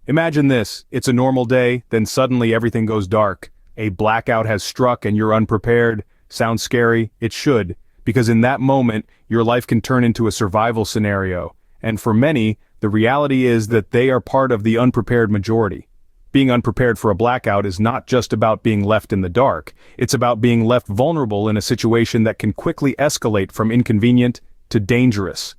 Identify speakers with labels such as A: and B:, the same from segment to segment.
A: Imagine this, it's a normal day, then suddenly everything goes dark. A blackout has struck and you're unprepared. Sounds scary? It should, because in that moment, your life can turn into a survival scenario. And for many, the reality is that they are part of the unprepared majority. Being unprepared for a blackout is not just about being left in the dark, it's about being left vulnerable in a situation that can quickly escalate from inconvenient to dangerous.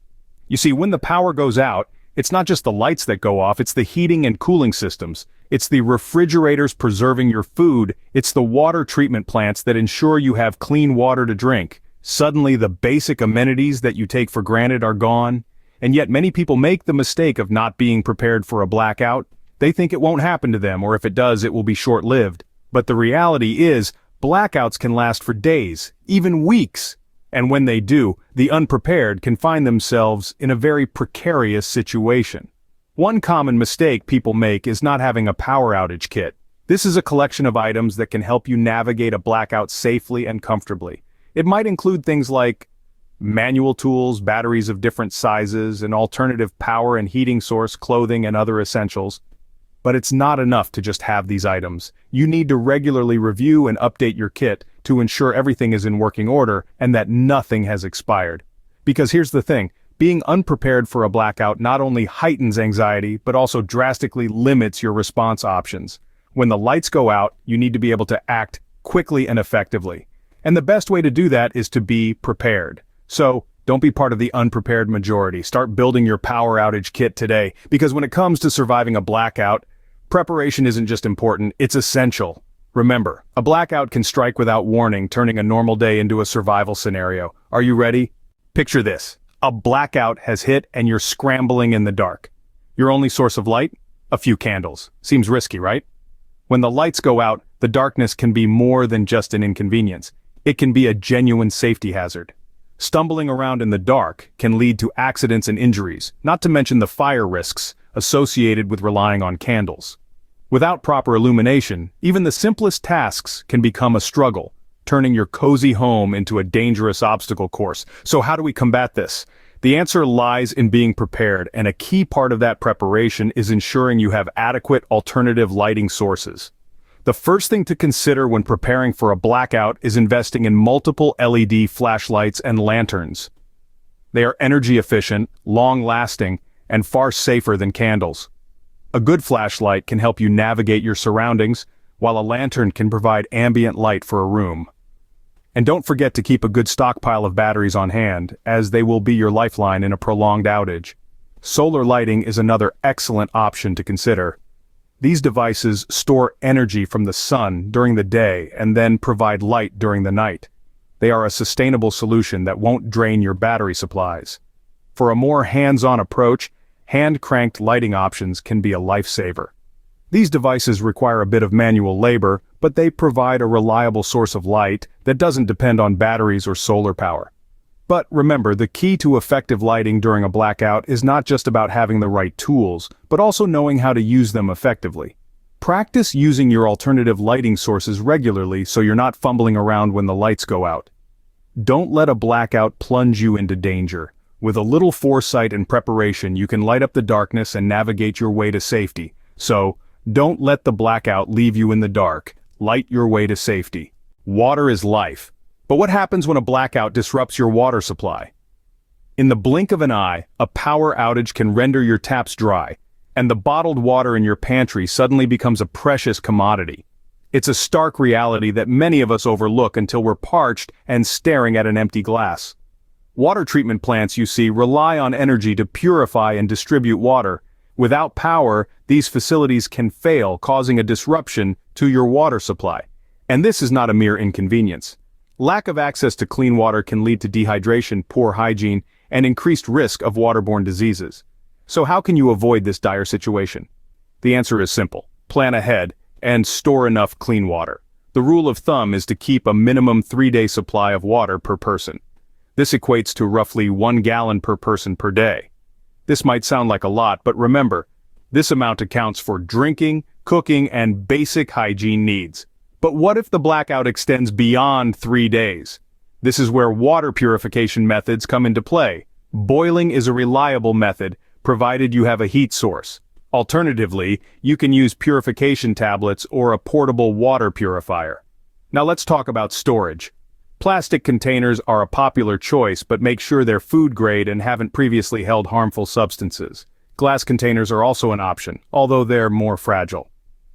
A: You see, when the power goes out, it's not just the lights that go off, it's the heating and cooling systems. It's the refrigerators preserving your food, it's the water treatment plants that ensure you have clean water to drink. Suddenly the basic amenities that you take for granted are gone, and yet many people make the mistake of not being prepared for a blackout. They think it won't happen to them, or if it does, it will be short-lived. But the reality is, blackouts can last for days, even weeks. And when they do, the unprepared can find themselves in a very precarious situation. One common mistake people make is not having a power outage kit. This is a collection of items that can help you navigate a blackout safely and comfortably. It might include things like manual tools, batteries of different sizes, an alternative power and heating source, clothing, and other essentials. But it's not enough to just have these items. You need to regularly review and update your kit to ensure everything is in working order and that nothing has expired. Because here's the thing, being unprepared for a blackout not only heightens anxiety, but also drastically limits your response options. When the lights go out, you need to be able to act quickly and effectively. And the best way to do that is to be prepared. So, don't be part of the unprepared majority. Start building your power outage kit today, because when it comes to surviving a blackout, preparation isn't just important, it's essential. Remember, a blackout can strike without warning, turning a normal day into a survival scenario. Are you ready? Picture this. A blackout has hit and you're scrambling in the dark. Your only source of light? A few candles. Seems risky, right? When the lights go out, the darkness can be more than just an inconvenience. It can be a genuine safety hazard. Stumbling around in the dark can lead to accidents and injuries, not to mention the fire risks associated with relying on candles. Without proper illumination, even the simplest tasks can become a struggle, turning your cozy home into a dangerous obstacle course. So how do we combat this? The answer lies in being prepared, and a key part of that preparation is ensuring you have adequate alternative lighting sources. The first thing to consider when preparing for a blackout is investing in multiple LED flashlights and lanterns. They are energy efficient, long-lasting, and far safer than candles. A good flashlight can help you navigate your surroundings, while a lantern can provide ambient light for a room. And don't forget to keep a good stockpile of batteries on hand, as they will be your lifeline in a prolonged outage. Solar lighting is another excellent option to consider. These devices store energy from the sun during the day and then provide light during the night. They are a sustainable solution that won't drain your battery supplies. For a more hands-on approach, hand-cranked lighting options can be a lifesaver. These devices require a bit of manual labor, but they provide a reliable source of light that doesn't depend on batteries or solar power. But remember, the key to effective lighting during a blackout is not just about having the right tools, but also knowing how to use them effectively. Practice using your alternative lighting sources regularly so you're not fumbling around when the lights go out. Don't let a blackout plunge you into danger. With a little foresight and preparation, you can light up the darkness and navigate your way to safety. So, don't let the blackout leave you in the dark. Light your way to safety. Water is life. But what happens when a blackout disrupts your water supply? In the blink of an eye, a power outage can render your taps dry, and the bottled water in your pantry suddenly becomes a precious commodity. It's a stark reality that many of us overlook until we're parched and staring at an empty glass. Water treatment plants, you see, rely on energy to purify and distribute water. Without power, these facilities can fail, causing a disruption to your water supply. And this is not a mere inconvenience. Lack of access to clean water can lead to dehydration, poor hygiene, and increased risk of waterborne diseases. So how can you avoid this dire situation? The answer is simple. Plan ahead and store enough clean water. The rule of thumb is to keep a minimum 3-day supply of water per person. This equates to roughly 1 gallon per person per day. This might sound like a lot, but remember, this amount accounts for drinking, cooking, and basic hygiene needs. But what if the blackout extends beyond 3 days? This is where water purification methods come into play. Boiling is a reliable method, provided you have a heat source. Alternatively, you can use purification tablets or a portable water purifier. Now let's talk about storage. Plastic containers are a popular choice, but make sure they're food grade and haven't previously held harmful substances. Glass containers are also an option, although they're more fragile.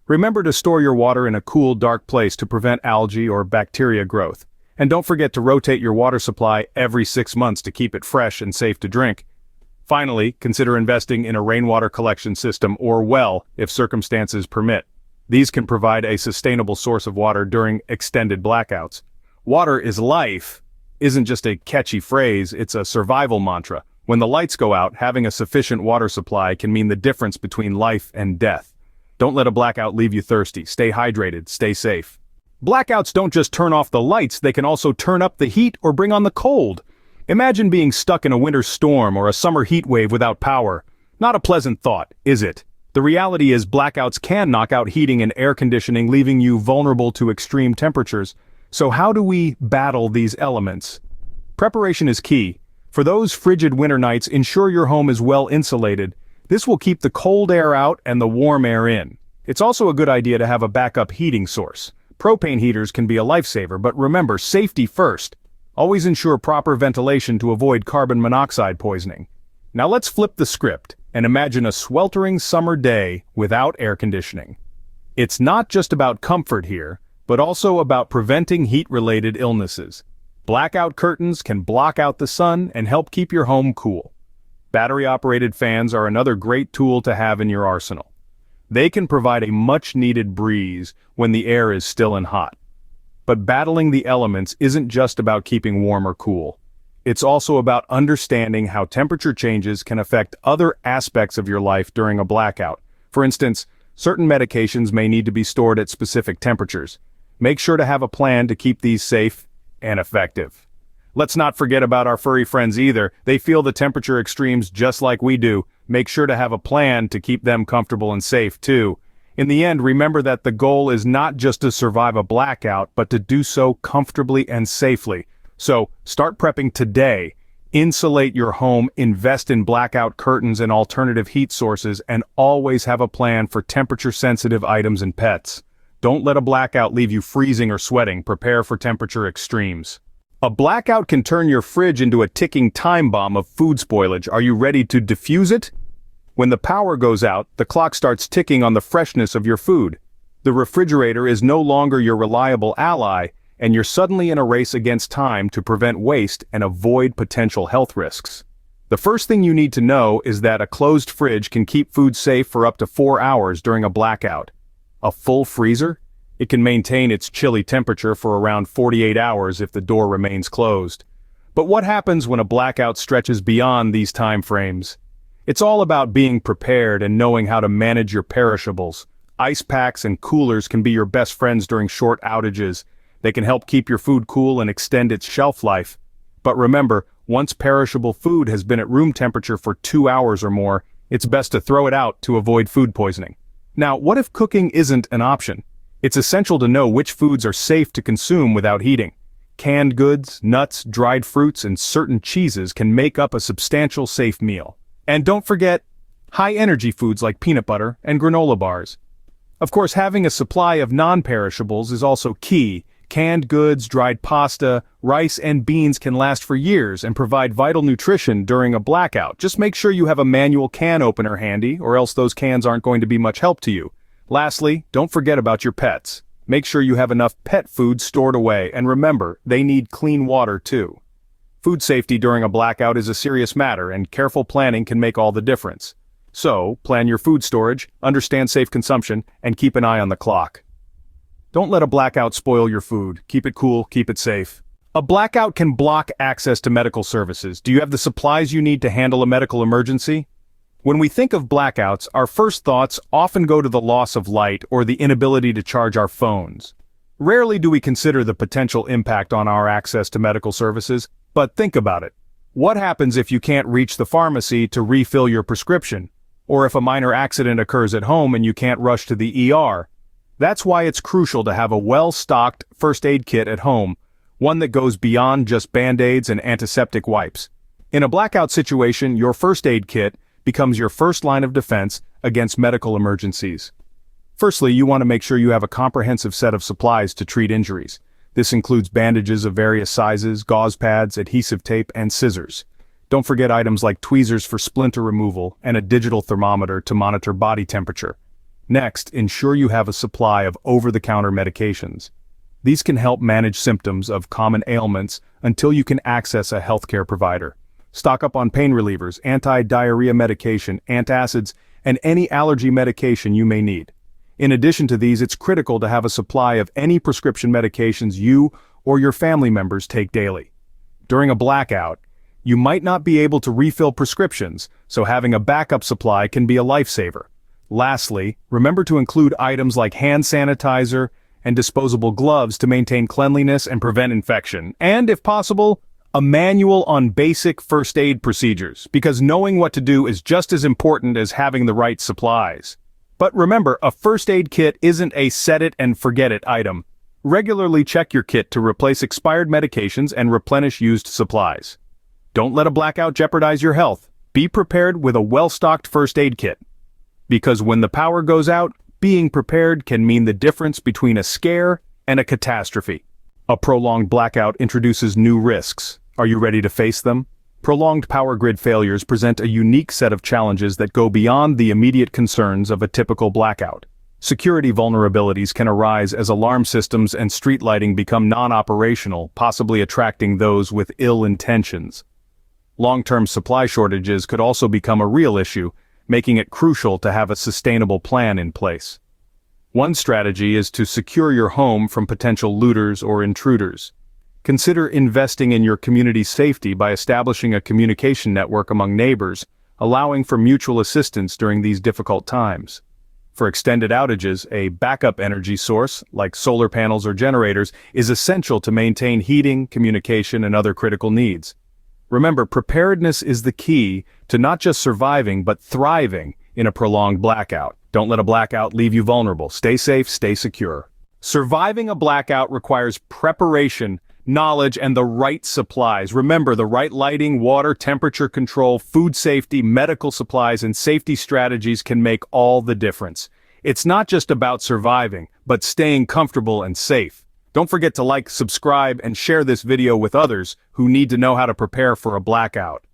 A: Remember to store your water in a cool, dark place to prevent algae or bacteria growth. And don't forget to rotate your water supply every 6 months to keep it fresh and safe to drink. Finally, consider investing in a rainwater collection system or well if circumstances permit. These can provide a sustainable source of water during extended blackouts. Water is life isn't just a catchy phrase, it's a survival mantra. When the lights go out, having a sufficient water supply can mean the difference between life and death. Don't let a blackout leave you thirsty. Stay hydrated, stay safe. Blackouts don't just turn off the lights, they can also turn up the heat or bring on the cold. Imagine being stuck in a winter storm or a summer heat wave without power. Not a pleasant thought, is it? The reality is blackouts can knock out heating and air conditioning, leaving you vulnerable to extreme temperatures. So how do we battle these elements? Preparation is key. For those frigid winter nights, ensure your home is well insulated. This will keep the cold air out and the warm air in. It's also a good idea to have a backup heating source. Propane heaters can be a lifesaver, but remember, safety first. Always ensure proper ventilation to avoid carbon monoxide poisoning. Now let's flip the script and imagine a sweltering summer day without air conditioning. It's not just about comfort here, but also about preventing heat-related illnesses. Blackout curtains can block out the sun and help keep your home cool. Battery-operated fans are another great tool to have in your arsenal. They can provide a much-needed breeze when the air is still and hot. But battling the elements isn't just about keeping warm or cool. It's also about understanding how temperature changes can affect other aspects of your life during a blackout. For instance, certain medications may need to be stored at specific temperatures. Make sure to have a plan to keep these safe and effective. Let's not forget about our furry friends either. They feel the temperature extremes just like we do. Make sure to have a plan to keep them comfortable and safe too. In the end, remember that the goal is not just to survive a blackout, but to do so comfortably and safely. So, start prepping today. Insulate your home, invest in blackout curtains and alternative heat sources, and always have a plan for temperature-sensitive items and pets. Don't let a blackout leave you freezing or sweating. Prepare for temperature extremes. A blackout can turn your fridge into a ticking time bomb of food spoilage. Are you ready to defuse it? When the power goes out, the clock starts ticking on the freshness of your food. The refrigerator is no longer your reliable ally, and you're suddenly in a race against time to prevent waste and avoid potential health risks. The first thing you need to know is that a closed fridge can keep food safe for up to 4 hours during a blackout. A full freezer? It can maintain its chilly temperature for around 48 hours if the door remains closed. But what happens when a blackout stretches beyond these time frames? It's all about being prepared and knowing how to manage your perishables. Ice packs and coolers can be your best friends during short outages. They can help keep your food cool and extend its shelf life. But remember, once perishable food has been at room temperature for 2 hours or more, it's best to throw it out to avoid food poisoning. Now, what if cooking isn't an option? It's essential to know which foods are safe to consume without heating. Canned goods, nuts, dried fruits, and certain cheeses can make up a substantial safe meal. And don't forget, high-energy foods like peanut butter and granola bars. Of course, having a supply of non-perishables is also key. Canned goods, dried pasta, rice, and beans can last for years and provide vital nutrition during a blackout. Just make sure you have a manual can opener handy, or else those cans aren't going to be much help to you. Lastly, don't forget about your pets. Make sure you have enough pet food stored away, and remember, they need clean water too. Food safety during a blackout is a serious matter, and careful planning can make all the difference. So, plan your food storage, understand safe consumption, and keep an eye on the clock. Don't let a blackout spoil your food. Keep it cool, keep it safe. A blackout can block access to medical services. Do you have the supplies you need to handle a medical emergency? When we think of blackouts, our first thoughts often go to the loss of light or the inability to charge our phones. Rarely do we consider the potential impact on our access to medical services, but think about it. What happens if you can't reach the pharmacy to refill your prescription? Or if a minor accident occurs at home and you can't rush to the ER? That's why it's crucial to have a well-stocked first aid kit at home, one that goes beyond just Band-Aids and antiseptic wipes. In a blackout situation, your first aid kit becomes your first line of defense against medical emergencies. Firstly, you want to make sure you have a comprehensive set of supplies to treat injuries. This includes bandages of various sizes, gauze pads, adhesive tape, and scissors. Don't forget items like tweezers for splinter removal and a digital thermometer to monitor body temperature. Next, ensure you have a supply of over-the-counter medications. These can help manage symptoms of common ailments until you can access a healthcare provider. Stock up on pain relievers, anti-diarrhea medication, antacids, and any allergy medication you may need. In addition to these, it's critical to have a supply of any prescription medications you or your family members take daily. During a blackout, you might not be able to refill prescriptions, so having a backup supply can be a lifesaver. Lastly, remember to include items like hand sanitizer and disposable gloves to maintain cleanliness and prevent infection, and, if possible, a manual on basic first aid procedures, because knowing what to do is just as important as having the right supplies. But remember, a first aid kit isn't a set-it-and-forget-it item. Regularly check your kit to replace expired medications and replenish used supplies. Don't let a blackout jeopardize your health. Be prepared with a well-stocked first aid kit. Because when the power goes out, being prepared can mean the difference between a scare and a catastrophe. A prolonged blackout introduces new risks. Are you ready to face them? Prolonged power grid failures present a unique set of challenges that go beyond the immediate concerns of a typical blackout. Security vulnerabilities can arise as alarm systems and street lighting become non-operational, possibly attracting those with ill intentions. Long-term supply shortages could also become a real issue, making it crucial to have a sustainable plan in place. One strategy is to secure your home from potential looters or intruders. Consider investing in your community's safety by establishing a communication network among neighbors, allowing for mutual assistance during these difficult times. For extended outages, a backup energy source, like solar panels or generators, is essential to maintain heating, communication, and other critical needs. Remember, preparedness is the key to not just surviving but thriving in a prolonged blackout. Don't let a blackout leave you vulnerable. Stay safe, stay secure. Surviving a blackout requires preparation, knowledge, and the right supplies. Remember, the right lighting, water, temperature control, food safety, medical supplies, and safety strategies can make all the difference. It's not just about surviving, but staying comfortable and safe. Don't forget to like, subscribe, and share this video with others who need to know how to prepare for a blackout.